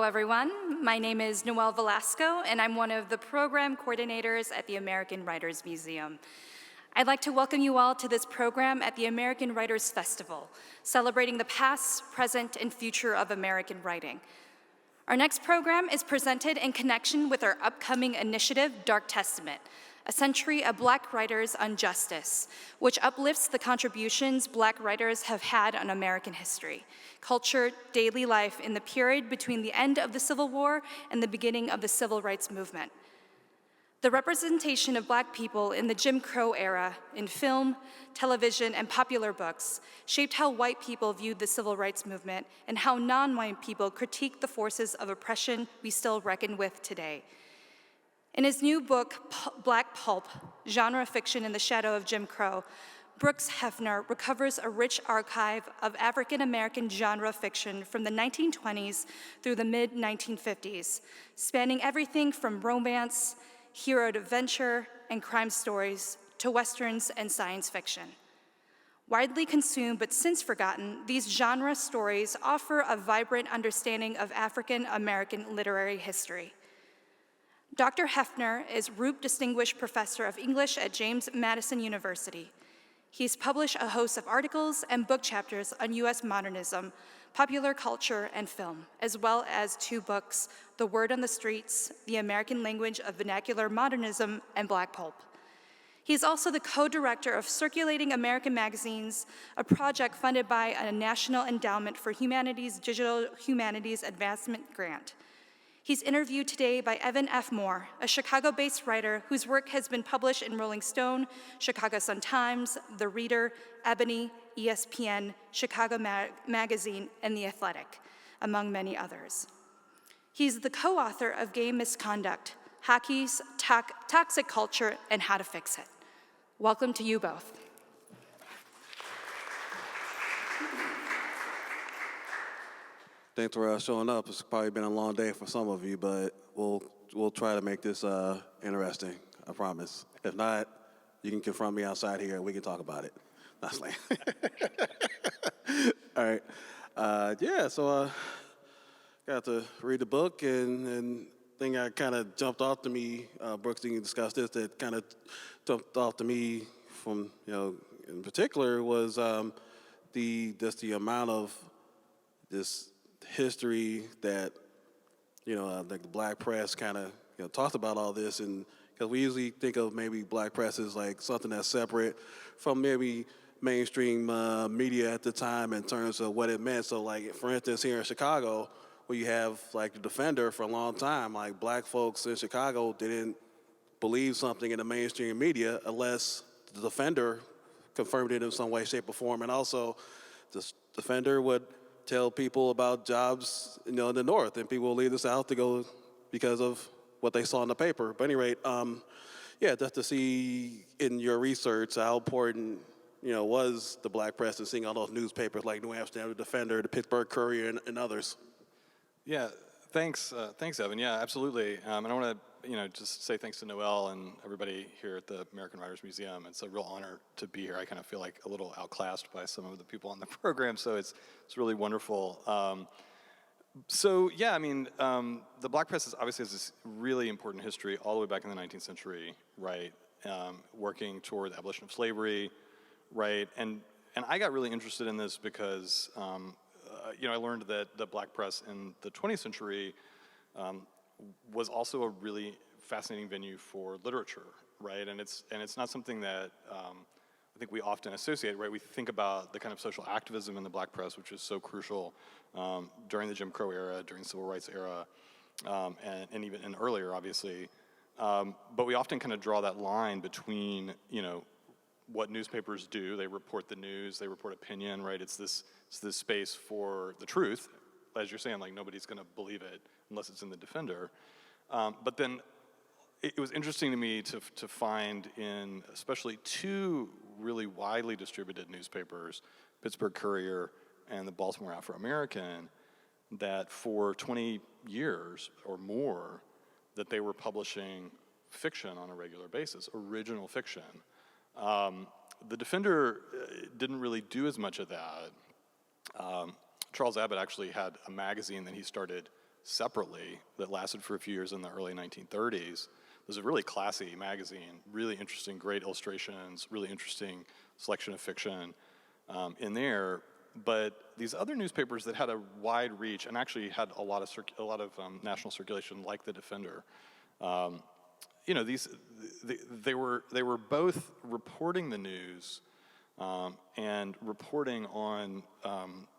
everyone. My name is Noelle Velasco, and I'm one of the program coordinators at the American Writers Museum. I'd like to welcome you all to this program at the American Writers Festival, celebrating the past, present, and future of American writing. Our next program is presented in connection with our upcoming initiative, Dark Testament, a century of Black writers on justice, which uplifts the contributions Black writers have had on American history, culture, daily life in the period between the end of the Civil War and the beginning of the Civil Rights Movement. The representation of Black people in the Jim Crow era in film, television, and popular books shaped how white people viewed the Civil Rights Movement and how non-white people critiqued the forces of oppression we still reckon with today. In his new book, Black Pulp, Genre Fiction in the Shadow of Jim Crow, Brooks Hefner recovers a rich archive of African-American genre fiction from the 1920s through the mid-1950s, spanning everything from romance, hero adventure, and crime stories to westerns and science fiction. Widely consumed but since forgotten, these genre stories offer a vibrant understanding of African-American literary history. Dr. Hefner is Roop Distinguished Professor of English at James Madison University. He's published a host of articles and book chapters on U.S. modernism, popular culture, and film, as well as 2 books, The Word on the Streets, The American Language of Vernacular Modernism, and Black Pulp. He's also the co-director of Circulating American Magazines, a project funded by a National Endowment for Humanities Digital Humanities Advancement Grant. He's interviewed today by Evan F. Moore, a Chicago-based writer whose work has been published in Rolling Stone, Chicago Sun-Times, The Reader, Ebony, ESPN, Chicago Magazine, and The Athletic, among many others. He's the co-author of Gay Misconduct, Hockey's Toxic Culture and How to Fix It. Welcome to you both. Thanks for showing up. It's probably been a long day for some of you, but we'll try to make this interesting, I promise. If not, you can confront me outside here and we can talk about it. That's lame. All right. So got to read the book, and thing that kind of jumped off to me, Brooks, you can discuss this, that kind of jumped off to me from, in particular was the amount of this history that, like the Black press kind of, talked about all this, and because we usually think of maybe Black press as like something that's separate from maybe mainstream media at the time in terms of what it meant. So like, for instance, here in Chicago, where you have like the Defender for a long time, like Black folks in Chicago didn't believe something in the mainstream media unless the Defender confirmed it in some way, shape, or form. And also, the Defender would tell people about jobs, in the North, and people will leave the South to go because of what they saw in the paper. But at any rate, just to see in your research how important, was the Black press and seeing all those newspapers like New Amsterdam, the Defender, the Pittsburgh Courier, and others. Yeah, thanks, Evan. Yeah, absolutely. And I want to, just say thanks to Noelle and everybody here at the American Writers Museum. It's a real honor to be here. I kind of feel like a little outclassed by some of the people on the program, so it's really wonderful. The Black press obviously has this really important history all the way back in the 19th century, right? Working toward the abolition of slavery, right? And I got really interested in this because I learned that the Black press in the 20th century was also a really fascinating venue for literature, right? And it's not something that I think we often associate, right? We think about the kind of social activism in the Black press, which is so crucial during the Jim Crow era, during the Civil Rights era, and even earlier, obviously. But we often kind of draw that line between, what newspapers do. They report the news, they report opinion, right? It's this space for the truth. As you're saying, like nobody's gonna believe it unless it's in the Defender. But then it was interesting to me to find in especially 2 really widely distributed newspapers, Pittsburgh Courier and the Baltimore Afro-American, that for 20 years or more, that they were publishing fiction on a regular basis, original fiction. The Defender didn't really do as much of that. Charles Abbott actually had a magazine that he started separately that lasted for a few years in the early 1930s. It was a really classy magazine, really interesting, great illustrations, really interesting selection of fiction in there. But these other newspapers that had a wide reach and actually had a lot of national circulation, like the Defender, you know, they were both reporting the news and reporting on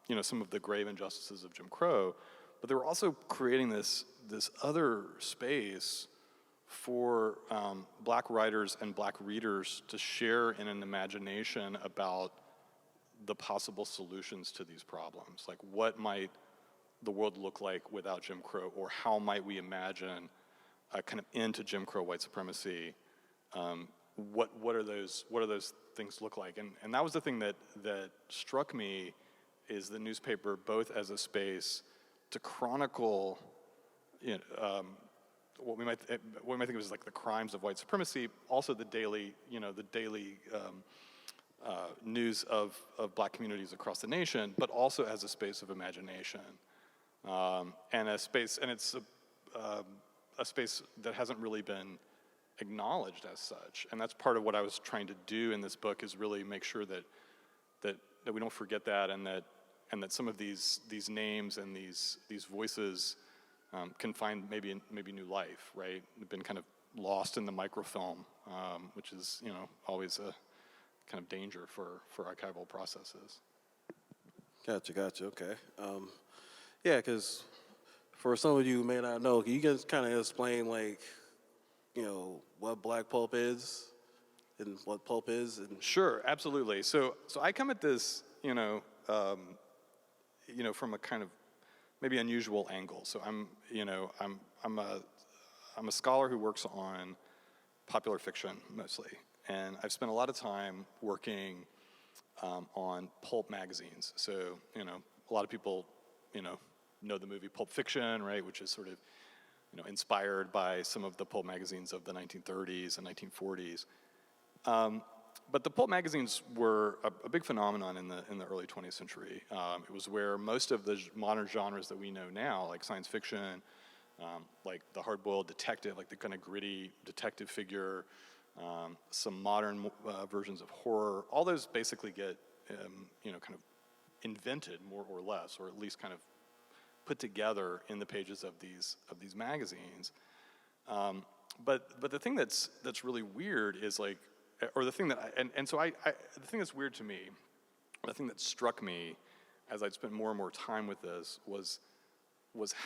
you know, some of the grave injustices of Jim Crow, but they were also creating this other space for black writers and black readers to share in an imagination about the possible solutions to these problems. Like, what might the world look like without Jim Crow, or how might we imagine a kind of end to Jim Crow white supremacy? What are those things look like? And that was the thing that struck me, is the newspaper both as a space to chronicle, you know, what we might think of as like the crimes of white supremacy, also the daily news of black communities across the nation, but also as a space of imagination, and it's a space that hasn't really been acknowledged as such. And that's part of what I was trying to do in this book, is really make sure that we don't forget that, and that some of these names and these voices can find maybe new life, right? They've been kind of lost in the microfilm, which is, you know, always a kind of danger for archival processes. Gotcha, okay. Yeah, because for some of you who may not know, can you just kind of explain, like, you know, what Black Pulp is and what Pulp is? And Sure, absolutely. So I come at this, you know, from a kind of maybe unusual angle. So I'm a scholar who works on popular fiction mostly, and I've spent a lot of time working on pulp magazines. So, you know, a lot of people, you know the movie Pulp Fiction, right, which is sort of, you know, inspired by some of the pulp magazines of the 1930s and 1940s. But the pulp magazines were a big phenomenon in the early 20th century. It was where most of the modern genres that we know now, like science fiction, like the hard-boiled detective, like the kind of gritty detective figure, some modern versions of horror, all those basically get, you know, kind of invented more or less, or at least kind of put together in the pages of these magazines. But the thing that's really weird is, like, or the thing that the thing that's weird to me, the thing that struck me as I'd spent more and more time with this was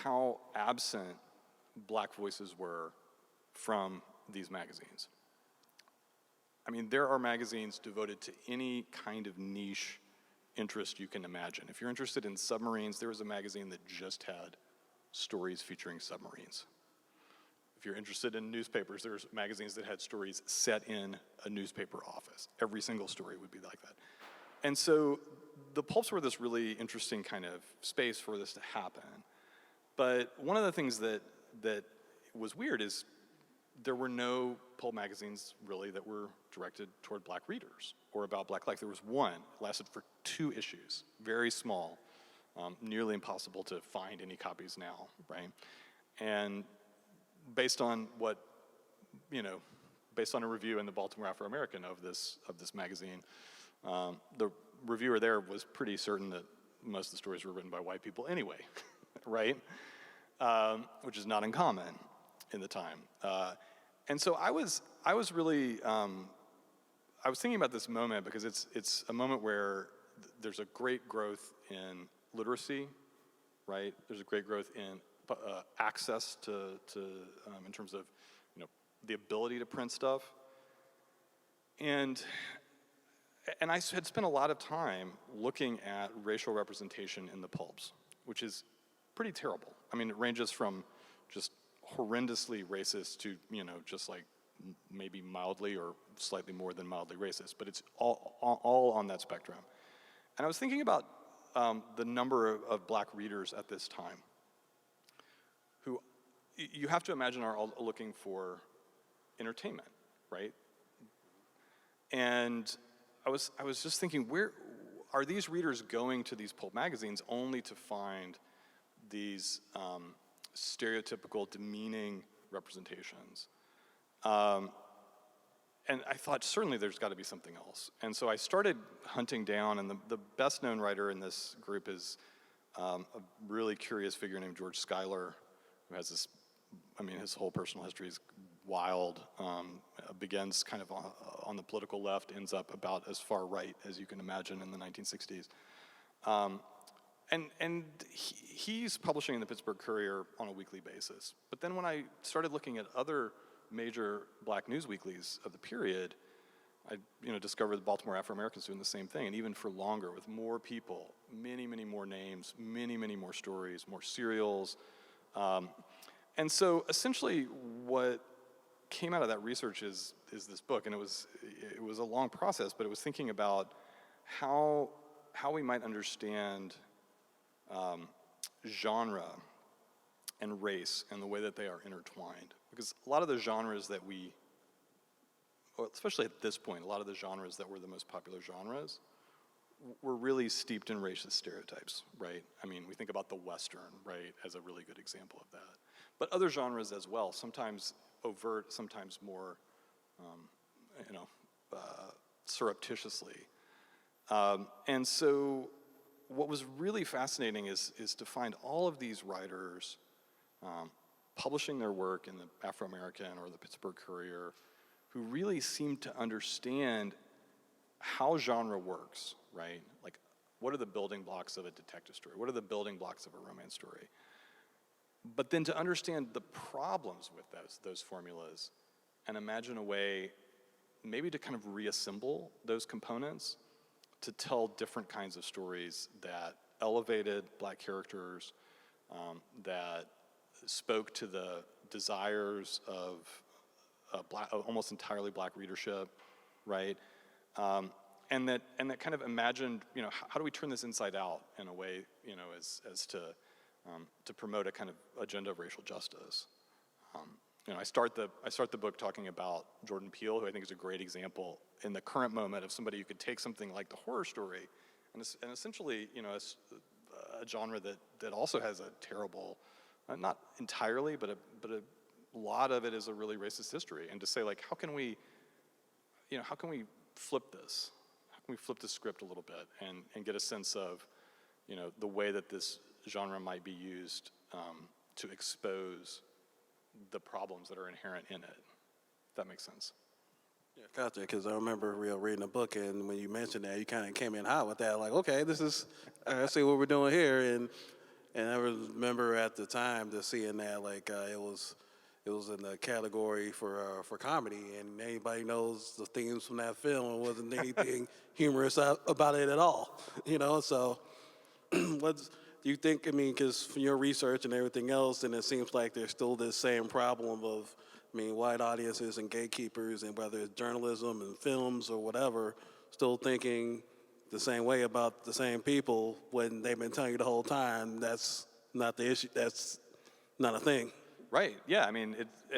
how absent black voices were from these magazines. I mean, there are magazines devoted to any kind of niche interest you can imagine. If you're interested in submarines, there was a magazine that just had stories featuring submarines. If you're interested in newspapers, there's magazines that had stories set in a newspaper office. Every single story would be like that. And so the pulps were this really interesting kind of space for this to happen. But one of the things that was weird is there were no pulp magazines really that were directed toward black readers or about black life. There was one, lasted for 2 issues, very small, nearly impossible to find any copies now, right? And based on a review in the Baltimore Afro-American of this magazine, the reviewer there was pretty certain that most of the stories were written by white people anyway, right? Which is not uncommon in the time. And so I was really, I was thinking about this moment because it's a moment where there's a great growth in literacy, right? There's a great growth in access to in terms of, you know, the ability to print stuff. And I had spent a lot of time looking at racial representation in the pulps, which is pretty terrible. I mean, it ranges from just horrendously racist to, you know, just like maybe mildly or slightly more than mildly racist, but it's all on that spectrum. And I was thinking about the number of black readers at this time who you have to imagine are all looking for entertainment, right? And I was just thinking, where are these readers going to these pulp magazines only to find these stereotypical, demeaning representations. And I thought, certainly there's got to be something else. And so I started hunting down, and the best known writer in this group is a really curious figure named George Schuyler, who has this, I mean, his whole personal history is wild. Begins kind of on the political left, ends up about as far right as you can imagine in the 1960s. And he's publishing in the Pittsburgh Courier on a weekly basis. But then when I started looking at other major black news weeklies of the period, I discovered the Baltimore Afro-American's doing the same thing, and even for longer, with more people, many, many more names, many, many more stories, more serials. And so essentially what came out of that research is this book, and it was a long process, but it was thinking about how we might understand genre and race and the way that they are intertwined. Because a lot of the genres that especially at this point, a lot of the genres that were the most popular genres were really steeped in racist stereotypes, right? I mean, we think about the Western, right, as a really good example of that. But other genres as well, sometimes overt, sometimes more, surreptitiously. And so what was really fascinating is to find all of these writers publishing their work in the Afro-American or the Pittsburgh Courier, who really seemed to understand how genre works, right? Like, what are the building blocks of a detective story? What are the building blocks of a romance story? But then to understand the problems with those formulas and imagine a way maybe to kind of reassemble those components to tell different kinds of stories that elevated black characters, that spoke to the desires of almost entirely black readership, right? And that kind of imagined, how do we turn this inside out in a way, as to promote a kind of agenda of racial justice. I start the book talking about Jordan Peele, who I think is a great example in the current moment of somebody who could take something like the horror story and essentially, a genre that also has a terrible, not entirely, but a lot of it is a really racist history, and to say, like, how can we flip this? How can we flip the script a little bit and get a sense of, the way that this genre might be used to expose the problems that are inherent in it. If that makes sense. Yeah, gotcha, because I remember reading a book, and when you mentioned that, you kind of came in hot with that, like, okay, this is, I see what we're doing here, and I remember at the time just seeing that, like, it was in the category for comedy, and anybody knows the themes from that film. It wasn't anything humorous about it at all, so what do you think, because from your research and everything else, and it seems like there's still this same problem of, white audiences and gatekeepers, and whether it's journalism and films or whatever, still thinking the same way about the same people when they've been telling you the whole time that's not the issue, that's not a thing. Right, yeah,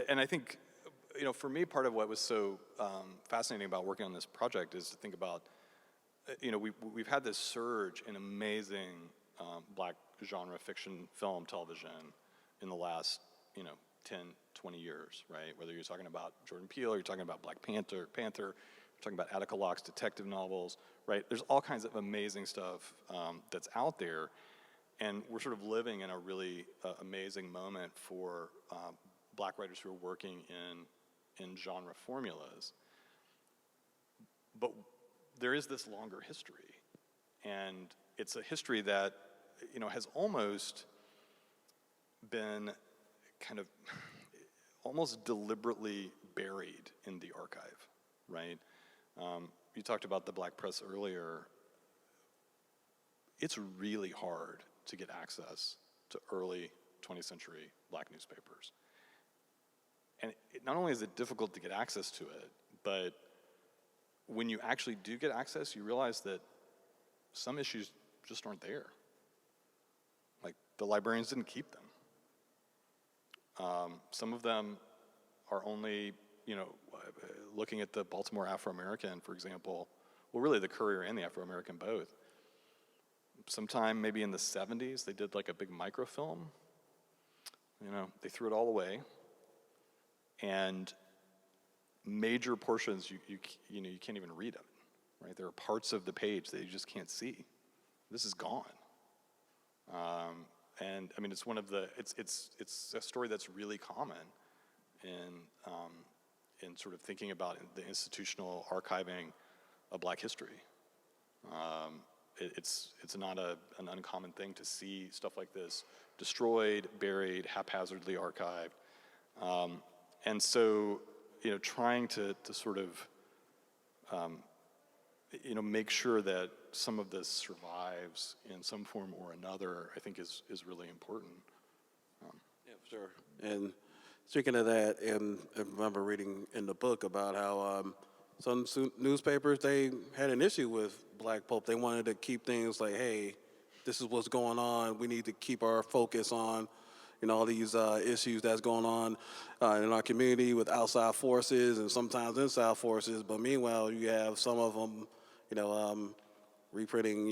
and I think, for me, part of what was so fascinating about working on this project is to think about, we've had this surge in amazing black genre fiction film television in the last, 10, 20 years, right? Whether you're talking about Jordan Peele, or you're talking about Black Panther, you're talking about Attica Locke's detective novels, right? There's all kinds of amazing stuff that's out there, and we're sort of living in a really amazing moment for black writers who are working in genre formulas. But there is this longer history, and it's a history that, has almost been kind of almost deliberately buried in the archive, right? You talked about the black press earlier. It's really hard to get access to early 20th century black newspapers. And not only is it difficult to get access to it, but when you actually do get access, you realize that some issues just aren't there. Like, the librarians didn't keep them. Some of them are only, looking at the Baltimore Afro-American, for example, well, really the Courier and the Afro-American both. Sometime maybe in the 70s, they did like a big microfilm. They threw it all away, and major portions you can't even read of it, right? There are parts of the page that you just can't see. This is gone. And I mean, it's one of the it's a story that's really common in sort of thinking about the institutional archiving of Black history. It's not an uncommon thing to see stuff like this destroyed, buried, haphazardly archived, and so trying to sort of make sure that some of this survives in some form or another, I think is really important. Yeah, for sure. And speaking of that, and I remember reading in the book about how some newspapers, they had an issue with Black Pulp. They wanted to keep things like, hey, this is what's going on. We need to keep our focus on, all these issues that's going on in our community with outside forces and sometimes inside forces. But meanwhile, you have some of them, reprinting,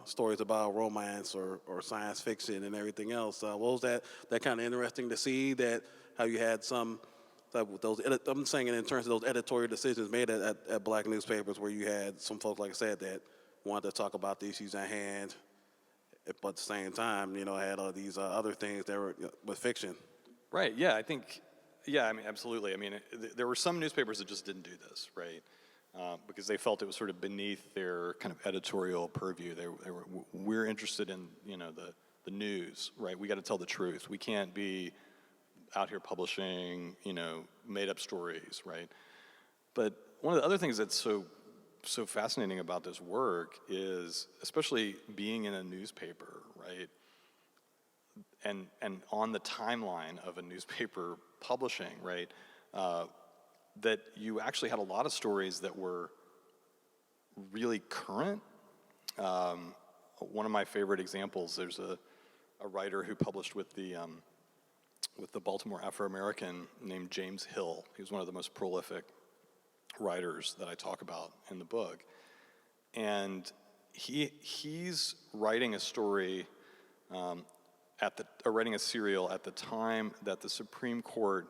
stories about romance or science fiction and everything else. What was that kind of interesting to see that how you had some, those, I'm saying in terms of those editorial decisions made at Black newspapers where you had some folks, like I said, that wanted to talk about the issues at hand, but at the same time, had all these other things that were with fiction. Right, yeah, I mean, absolutely. I mean, there were some newspapers that just didn't do this, right? Because they felt it was sort of beneath their kind of editorial purview. We're interested in, the news, right? We got to tell the truth. We can't be out here publishing, made up stories, right? But one of the other things that's so fascinating about this work is, especially being in a newspaper, right? And on the timeline of a newspaper publishing, right? That you actually had a lot of stories that were really current. One of my favorite examples, there's a writer who published with the Baltimore Afro-American named James Hill. He was one of the most prolific writers that I talk about in the book. And he's writing a story writing a serial at the time that the Supreme Court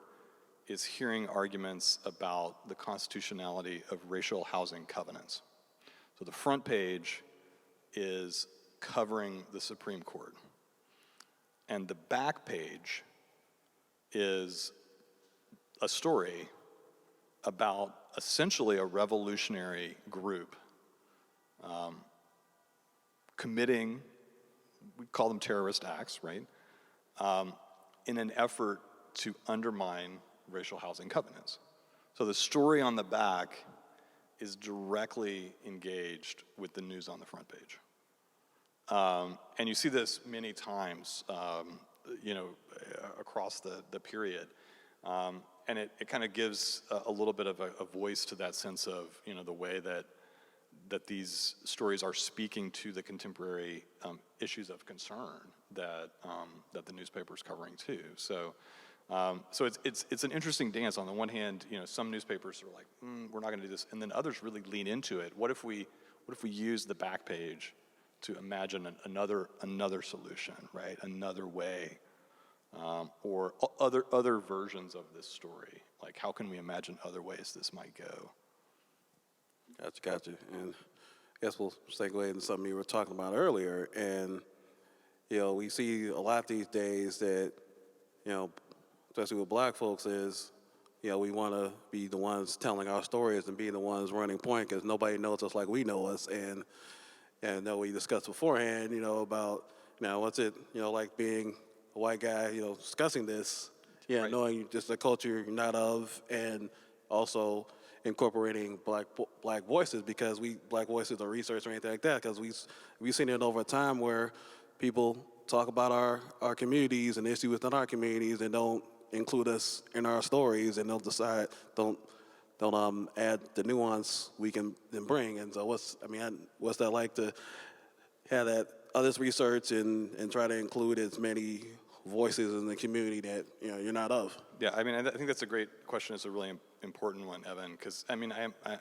is hearing arguments about the constitutionality of racial housing covenants. So the front page is covering the Supreme Court. And the back page is a story about essentially a revolutionary group committing, we call them terrorist acts, right? In an effort to undermine racial housing covenants. So the story on the back is directly engaged with the news on the front page. And you see this many times, across the period. And it kind of gives a little bit of a voice to that sense of, the way that these stories are speaking to the contemporary issues of concern that the newspaper's covering too. So it's an interesting dance. On the one hand, some newspapers are like, we're not going to do this, and then others really lean into it. What if we use the back page to imagine another solution, right? Another way, or other versions of this story. Like, how can we imagine other ways this might go? Gotcha. And I guess we'll segue into something you were talking about earlier. And, we see a lot these days that, especially with Black folks, is, we want to be the ones telling our stories and being the ones running point because nobody knows us like we know us. And we discussed beforehand, about, what's it, like being a white guy, discussing this, right. Knowing just the culture you're not of, and also incorporating black voices because Black voices or research or anything like that, because we've seen it over time where people talk about our communities and issues within our communities and don't include us in our stories, and they'll decide don't add the nuance we can then bring. And so what's that like to have all this research and try to include as many voices in the community that you're not of? Yeah, I think that's a great question. It's a really important one, Evan, because I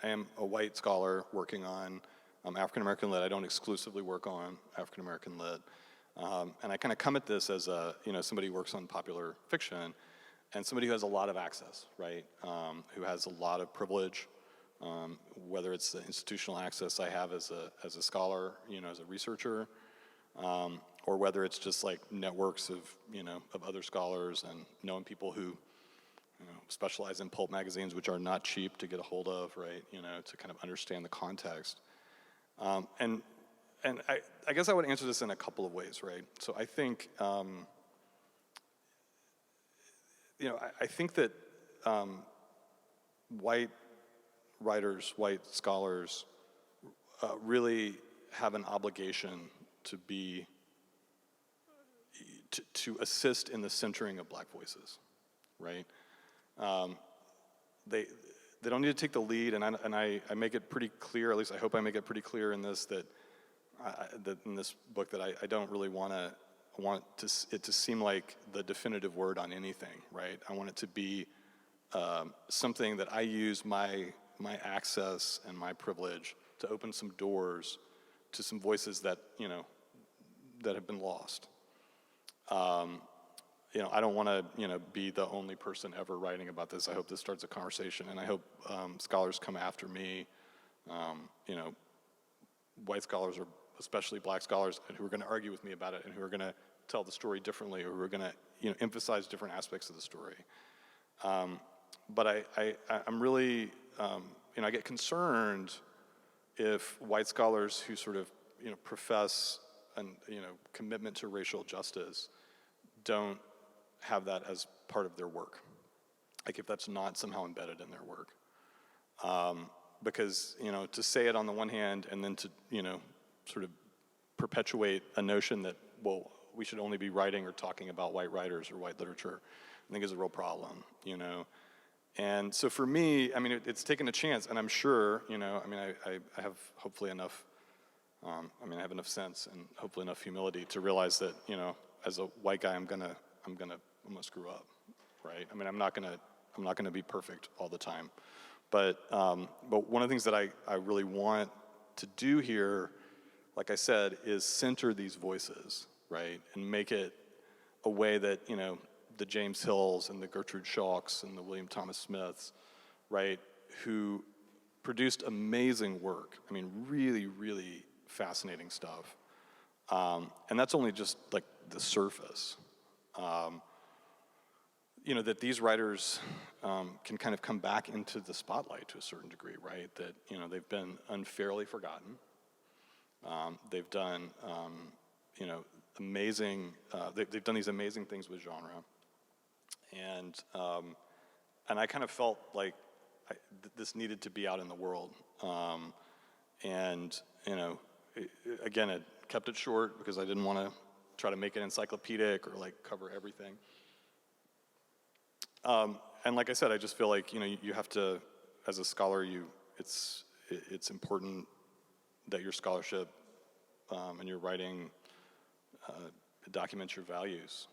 am a white scholar working on African American lit. I don't exclusively work on African American lit, And I kind of come at this as somebody who works on popular fiction, and somebody who has a lot of access, right? Who has a lot of privilege, whether it's the institutional access I have as a scholar, as a researcher, or whether it's just like networks of other scholars and knowing people who specialize in pulp magazines, which are not cheap to get a hold of, right? To kind of understand the context. And I guess I would answer this in a couple of ways, right? So I think, I think that white writers, white scholars, really have an obligation to assist in the centering of black voices, right? They don't need to take the lead, and I make it pretty clear, at least I hope I make it pretty clear in this, that in this book, that I don't really want it to seem like the definitive word on anything, right? I want it to be something that I use my access and my privilege to open some doors to some voices that that have been lost. I don't want to be the only person ever writing about this. I hope this starts a conversation, and I hope scholars come after me, white scholars, or especially black scholars, who are going to argue with me about it, and who are going to tell the story differently, or who are going to emphasize different aspects of the story. But I'm really I get concerned if white scholars who sort of profess an commitment to racial justice don't have that as part of their work. Like if that's not somehow embedded in their work. Because to say it on the one hand and then to sort of perpetuate a notion that, well, we should only be writing or talking about white writers or white literature, I think is a real problem, And so for me, it's taken a chance, and I'm sure, I have hopefully enough, I have enough sense and hopefully enough humility to realize that, as a white guy, I'm gonna screw up, right? I'm not gonna be perfect all the time, but one of the things that I really want to do here, like I said, is center these voices, right, and make it a way that the James Hills and the Gertrude Shawks and the William Thomas Smiths, right, who produced amazing work. Really, really fascinating stuff. And that's only just like the surface. That these writers can kind of come back into the spotlight to a certain degree, right? That, they've been unfairly forgotten. They've done, amazing, they've done these amazing things with genre. And I kind of felt like this needed to be out in the world. Again, I kept it short because I didn't want to try to make it encyclopedic or like cover everything. And like I said, I just feel like you have to, as a scholar, it's important that your scholarship and your writing documents your values,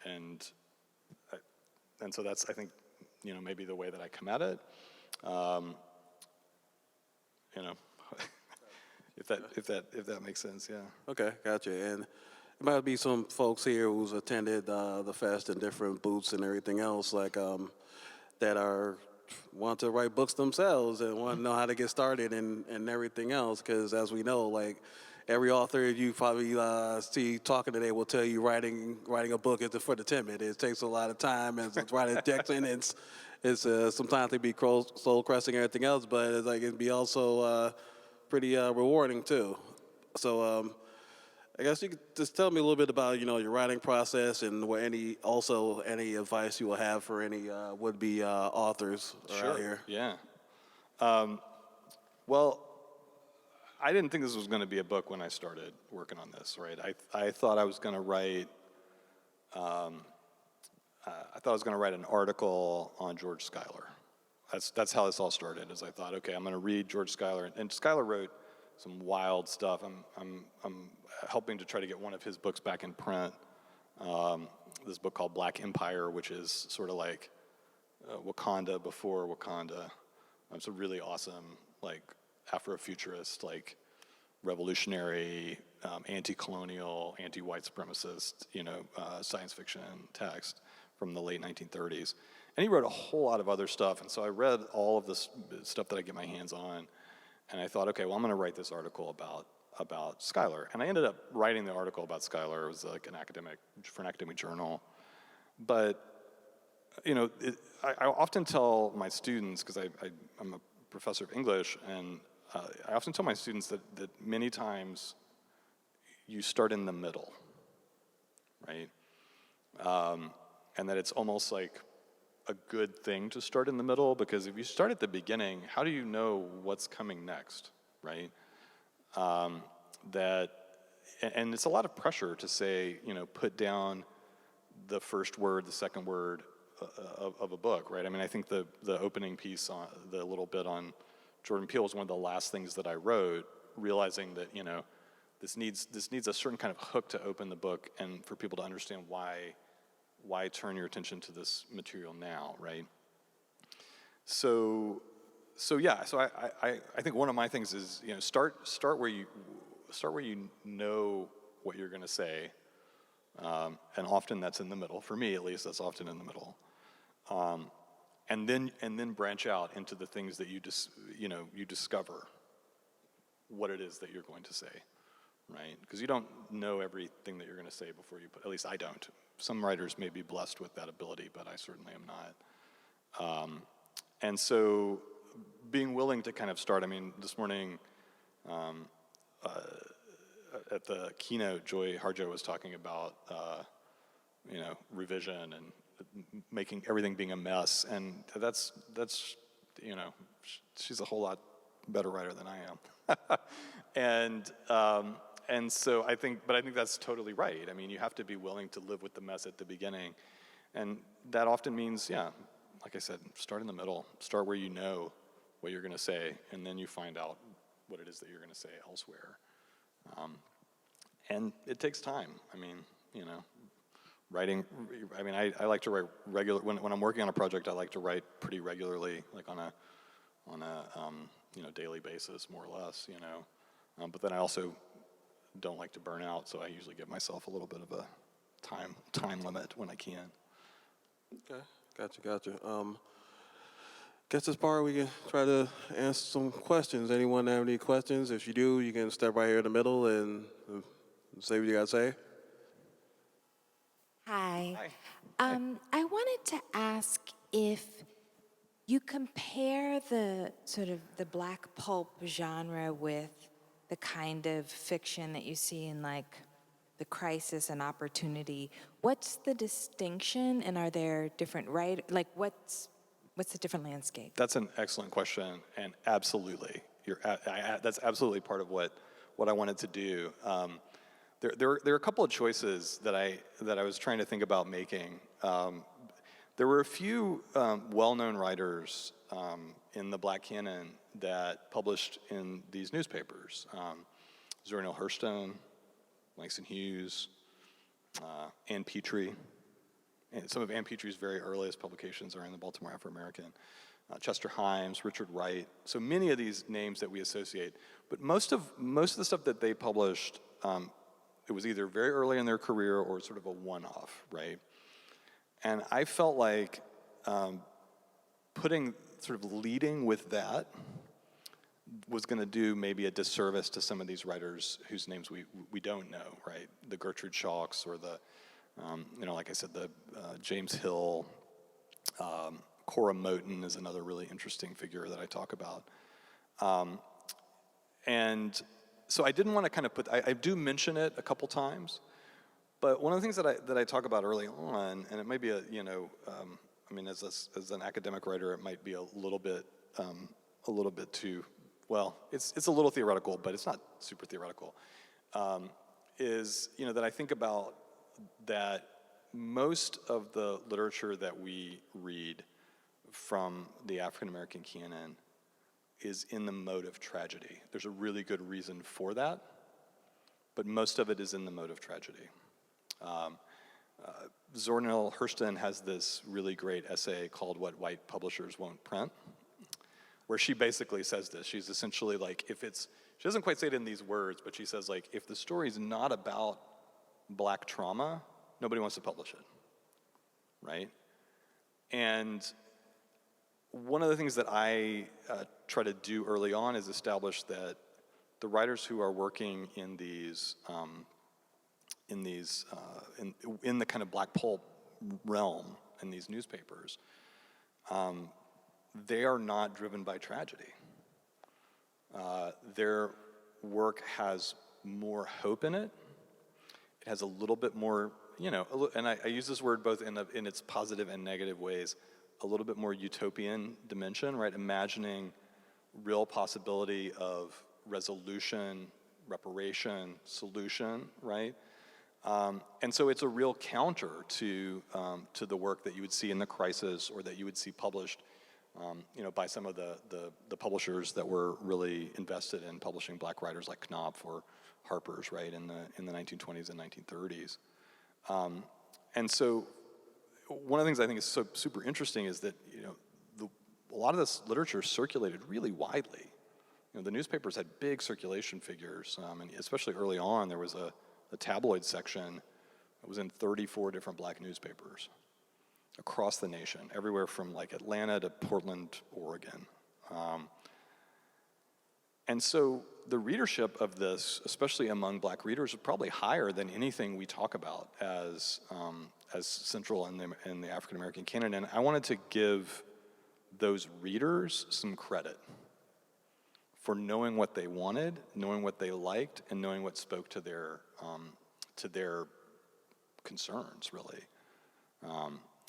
and so that's, I think, maybe the way that I come at it. If that makes sense, yeah. Okay, gotcha. And there might be some folks here who's attended the fest and different booths and everything else, like that want to write books themselves and want to know how to get started and everything else. Because as we know, like every author you probably see talking today will tell you writing a book isn't for the timid. It takes a lot of time, and writing text, and it's sometimes it be soul crushing and everything else, but it's like it'd be also pretty rewarding too. So I guess you could just tell me a little bit about your writing process and any advice you will have for any would-be authors around here. Yeah. Well, I didn't think this was going to be a book when I started working on this, right? I thought I was going to write. I thought I was going to write an article on George Schuyler. That's how this all started. Is I thought, okay, I'm going to read George Schuyler, and Schuyler wrote some wild stuff. I'm helping to try to get one of his books back in print. This book called Black Empire, which is sort of like Wakanda before Wakanda. It's a really awesome, like Afrofuturist, like revolutionary anti-colonial, anti-white supremacist, science fiction text from the late 1930s. And he wrote a whole lot of other stuff, and so I read all of this stuff that I get my hands on, and I thought, okay, well, I'm gonna write this article about Schuyler. And I ended up writing the article about Schuyler. It was like for an academic journal. But, I often tell my students, because I'm a professor of English, and I often tell my students that many times you start in the middle, right? And that it's almost like a good thing to start in the middle, because if you start at the beginning, how do you know what's coming next, right? And it's a lot of pressure to say, put down the first word, the second word of a book, right? I mean, I think the opening piece, the little bit on Jordan Peele was one of the last things that I wrote, realizing that, this needs a certain kind of hook to open the book and for people to understand why turn your attention to this material now, right? So I think one of my things is, start where you know what you're going to say, and often that's in the middle. For me, at least, that's often in the middle, and then branch out into the things that you discover what it is that you're going to say, right? Because you don't know everything that you're going to say before you put. At least I don't. Some writers may be blessed with that ability, but I certainly am not. And so, being willing to kind of start. I mean, this morning. At the keynote, Joy Harjo was talking about, revision and making everything being a mess, and that's she's a whole lot better writer than I am, and so I think that's totally right. I mean, you have to be willing to live with the mess at the beginning, and that often means, like I said, start in the middle, start where you know what you're going to say, and then you find out what it is that you're going to say elsewhere. And it takes time. I mean, writing. I mean, I like to write regular. When I'm working on a project, I like to write pretty regularly, like on a daily basis, more or less. But then I also don't like to burn out, so I usually give myself a little bit of a time limit when I can. Okay, gotcha. Guess this part we can try to answer some questions. Anyone have any questions? If you do, you can step right here in the middle and say what you got to say. Hi. I wanted to ask if you compare the sort of the black pulp genre with the kind of fiction that you see in like The Crisis and Opportunity. What's the distinction, and are there different what's the different landscape? That's an excellent question, and absolutely, that's absolutely part of what I wanted to do. There are a couple of choices that I was trying to think about making. There were a few well-known writers in the Black canon that published in these newspapers. Zora Neale Hurston, Langston Hughes, Ann Petrie. And some of Ann Petrie's very earliest publications are in the Baltimore Afro-American. Chester Himes, Richard Wright. So many of these names that we associate. But most of the stuff that they published, it was either very early in their career or sort of a one-off, right? And I felt like leading with that was going to do maybe a disservice to some of these writers whose names we don't know, right? The Gertrude Shawks or the, like I said, the James Hill. Cora Moten is another really interesting figure that I talk about. And so I didn't want to kind of I do mention it a couple times, but one of the things that I talk about early on, and it might be as an academic writer, it might be a little bit too, well, it's a little theoretical, but it's not super theoretical, is, that I think about that most of the literature that we read from the African American canon is in the mode of tragedy. There's a really good reason for that, but most of it is in the mode of tragedy. Zora Neale Hurston has this really great essay called "What White Publishers Won't Print," where she basically says this. She's essentially like, she doesn't quite say it in these words, but she says like, if the story's not about black trauma, nobody wants to publish it, right? And one of the things that I try to do early on is establish that the writers who are working in these, in the kind of black pulp realm in these newspapers, they are not driven by tragedy. Their work has more hope in it. It has a little bit more, and I use this word both in its positive and negative ways, a little bit more utopian dimension, right? Imagining real possibility of resolution, reparation, solution, right? And so it's a real counter to the work that you would see in the Crisis or that you would see published, by some of the publishers that were really invested in publishing black writers like Knopf or Harper's, right, in the 1920s and 1930s. And so one of the things I think is so super interesting is that, a lot of this literature circulated really widely. The newspapers had big circulation figures, and especially early on, there was a tabloid section that was in 34 different black newspapers across the nation, everywhere from like Atlanta to Portland, Oregon. And so the readership of this, especially among black readers, is probably higher than anything we talk about as central in the African American canon. And I wanted to give those readers some credit for knowing what they wanted, knowing what they liked, and knowing what spoke to their concerns, really.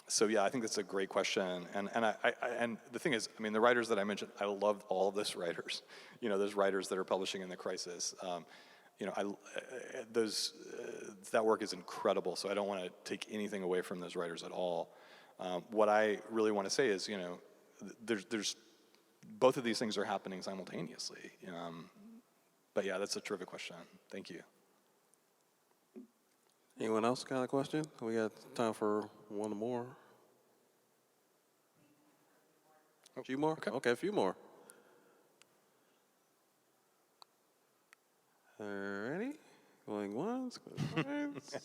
So yeah, I think that's a great question, and the thing is, the writers that I mentioned, I love all of those writers. Those writers that are publishing in the Crisis. That work is incredible. So I don't want to take anything away from those writers at all. What I really want to say is, there's both of these things are happening simultaneously. But yeah, that's a terrific question. Thank you. Anyone else got a question? We got time for one more. A few more? Okay, a few more. Alrighty. Going once, going twice.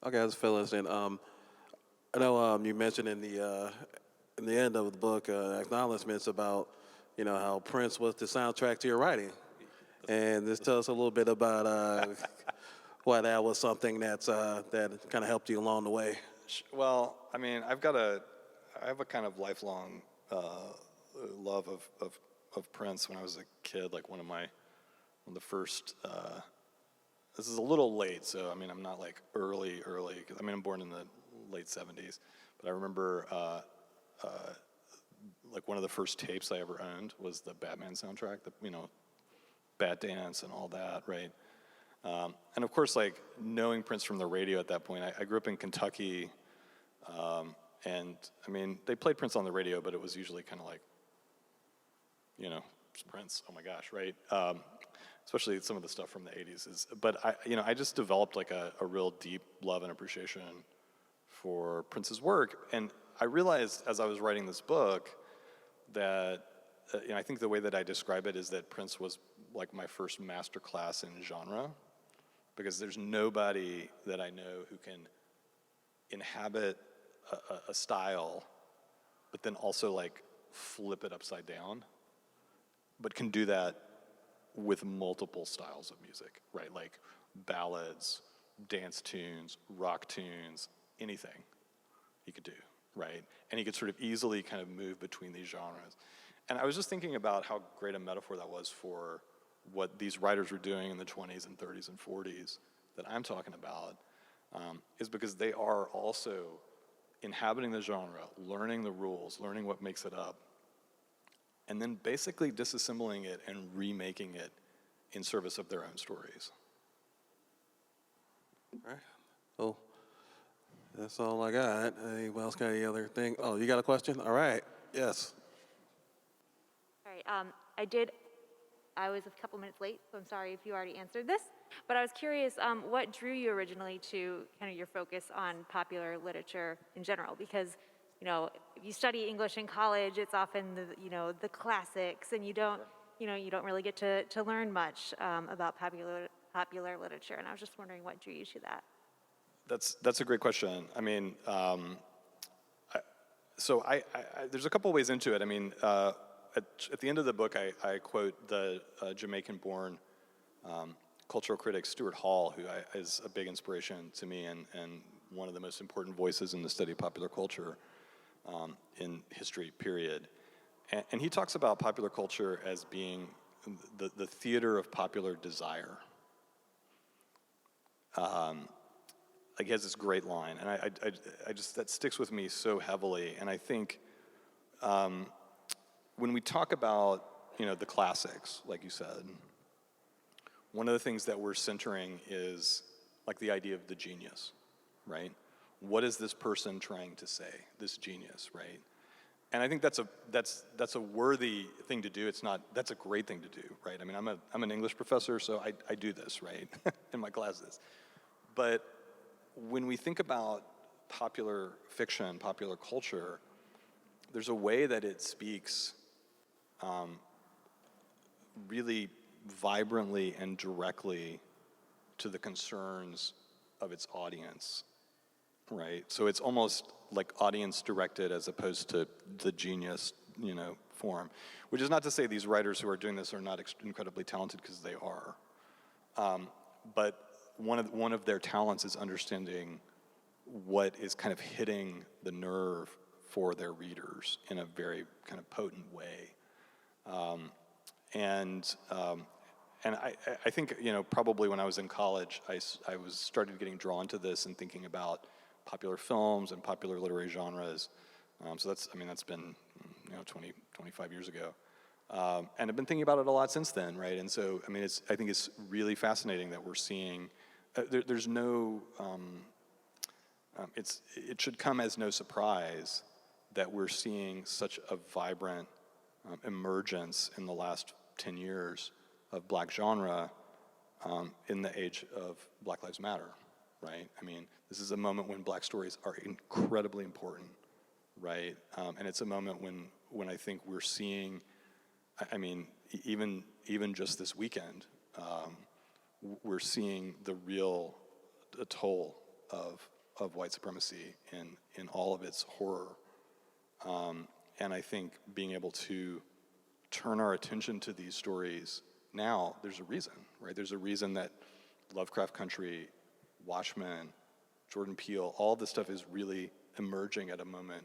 Okay, let's fill this in. I know you mentioned in the end of the book acknowledgments about how Prince was the soundtrack to your writing, and just tell us a little bit about why that was something that kind of helped you along the way. Well, I have a kind of lifelong love of Prince. When I was a kid, like one of the first. This is a little late, so I'm not like early. Cause, I'm born in the late '70s, but I remember like one of the first tapes I ever owned was the Batman soundtrack. Bat Dance and all that, right? And of course, like knowing Prince from the radio at that point, I grew up in Kentucky, and they played Prince on the radio, but it was usually kind of like, it's Prince, oh my gosh, right? Especially some of the stuff from the 80s. But I just developed like a real deep love and appreciation for Prince's work, and I realized as I was writing this book that, I think the way that I describe it is that Prince was like my first master class in genre, because there's nobody that I know who can inhabit a style, but then also like flip it upside down, but can do that with multiple styles of music, right? Like ballads, dance tunes, rock tunes, anything he could do, right? And he could sort of easily kind of move between these genres. And I was just thinking about how great a metaphor that was for what these writers were doing in the 20s and 30s and 40s that I'm talking about, is because they are also inhabiting the genre, learning the rules, learning what makes it up, and then basically disassembling it and remaking it in service of their own stories. All right. Well, that's all I got. Anybody else got any other thing? Oh, you got a question? All right. Yes. All right. I was a couple minutes late, so I'm sorry if you already answered this. But I was curious, what drew you originally to kind of your focus on popular literature in general? Because if you study English in college, it's often the classics, and you don't really get to learn much about popular literature. And I was just wondering what drew you to that. That's a great question. I mean, so there's a couple ways into it. I mean, at the end of the book, I quote the Jamaican-born cultural critic Stuart Hall, who is a big inspiration to me and one of the most important voices in the study of popular culture in history, period. And he talks about popular culture as being the theater of popular desire. Like he has this great line, and I just, that sticks with me so heavily. And I think when we talk about, the classics, like you said, one of the things that we're centering is like the idea of the genius, right? What is this person trying to say, this genius, right? And I think that's a worthy thing to do. That's a great thing to do, right? I mean, I'm an English professor, so I do this, right, in my classes. But when we think about popular fiction, popular culture, there's a way that it speaks really vibrantly and directly to the concerns of its audience, right? So it's almost like audience directed as opposed to the genius, form. Which is not to say these writers who are doing this are not incredibly talented, because they are. But one of their talents is understanding what is kind of hitting the nerve for their readers in a very kind of potent way. And I think, probably when I was in college, I was started getting drawn to this and thinking about popular films and popular literary genres. So that's been, 20, 25 years ago. And I've been thinking about it a lot since then, right? And so, I think it's really fascinating that we're seeing, there's no, it should come as no surprise that we're seeing such a vibrant emergence in the last 10 years of Black genre in the age of Black Lives Matter, right? This is a moment when Black stories are incredibly important, right? And it's a moment when I think we're seeing, even just this weekend, we're seeing the real toll of white supremacy in all of its horror. And I think being able to turn our attention to these stories now, there's a reason, right? There's a reason that Lovecraft Country, Watchmen, Jordan Peele, all this stuff is really emerging at a moment.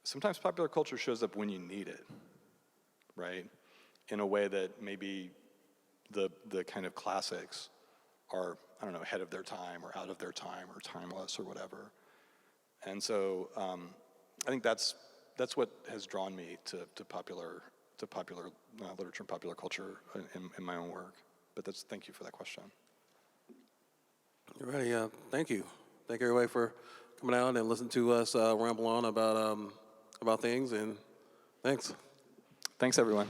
Sometimes popular culture shows up when you need it, right? In a way that maybe the kind of classics are, ahead of their time or out of their time or timeless or whatever. And so I think that's what has drawn me to popular literature and popular culture in my own work. But thank you for that question. You're ready. Thank you. Thank everybody for coming out and listening to us ramble on about things. And thanks. Thanks, everyone.